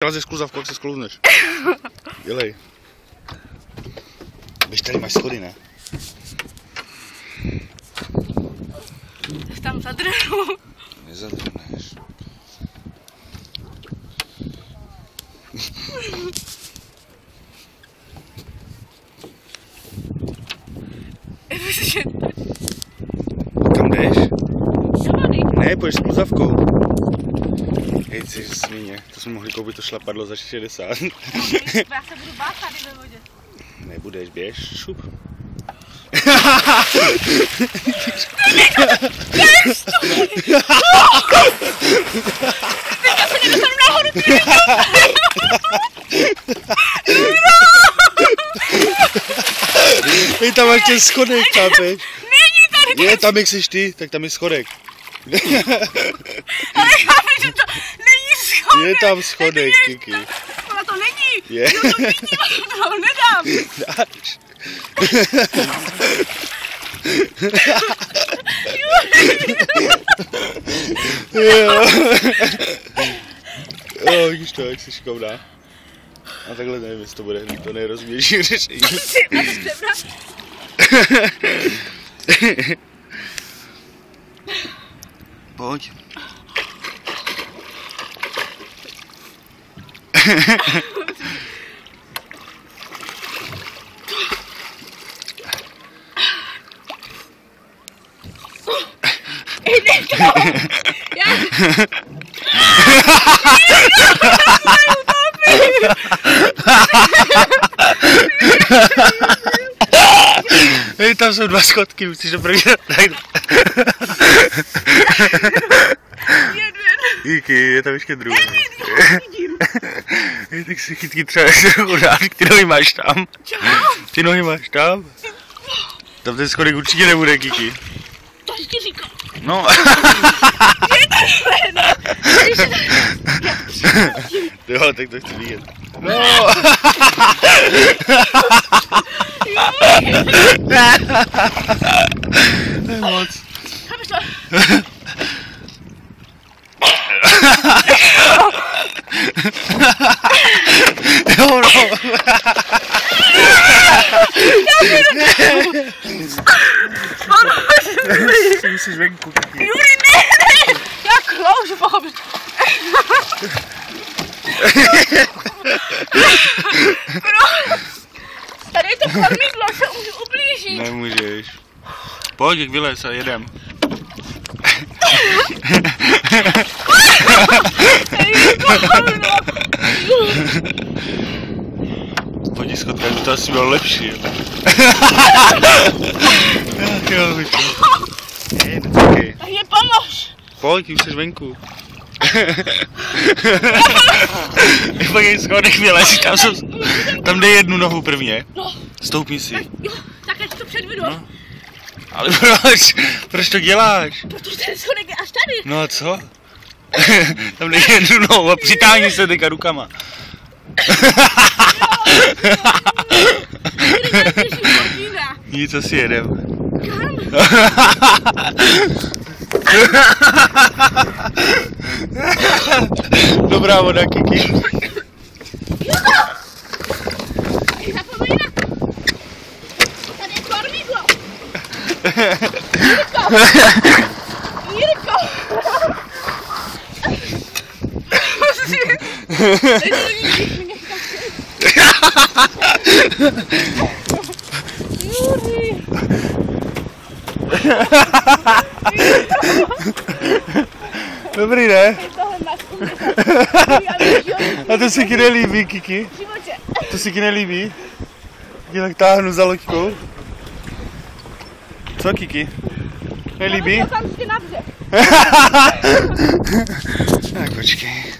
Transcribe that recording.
Ze skluzavku, jak se sklouzneš. Dělej. Víš, tady máš schody, ne? Tak tam zadrhnu. Nezadrhneš. Kam jdeš? Ne, půjdeš skluzavkou. Hej, jsi svině, to jsme mohli koupit to šlapadlo za 60. Já se budu bát tady ve vodě. Nebudeš, běž, šup. Teďka se nedostanu nahoru, ty Hej, tam máš ten schodek, chápeš? Není tady. Je, tam jak jsi ty, tak tam je schodek. Ale chápeš, že to není schodek. Je tam schodek, Kiki. Ale to není. Je. Jo, to vidím, ale to nedám. Dáš. Jo. Jo, vidíš to, jak jsi šikovná. A takhle nevím, jestli to bude to nejrozumnější řešení. Pojď. Jde to! Hej, tam jsou dva schodky, musíš to první najít. Díky, je tam ještě druhý. Hej, tak si chytky třeba udáš, ty nohy máš tam. Ty nohy máš tam. Tam ten schodek určitě nebude, Kiki. To ti říkám. No. Jo, tak to chci vidět. No. To je moc. Jo, no. Ty musíš venku. Juri, ne! Já kloužu, pochopit. Tady je to kormidlo, se můžu ublížit. Nemůžeš. Pojď, jak vylez a jedem. Pojď schodka, to asi bylo lepší. Jo, hej, nečekej. Je pomož. Pojď, už jsi venku. Pojď, schodek vylez, tam dej jednu nohu prvně. Stoupni si. Jo, tak já ti to předvedu. No. Ale proč? Proč to děláš? Protože ten schodek je až tady. No a co? Tam dej jednu nohu a přitáhni se teďka rukama. Nic, asi jedem. Kam? Dobrá voda, Kiki. Zapomeň na to. Tady je kormidlo. Jirko. Juri. Dobrý, ne? Tohle máš A to se ti nelíbí, Kiki? To se ti nelíbí? Tě tak táhnu za loďkou. Co, Kiki? Nelíbí? Tam si na břeh. Tak počkej.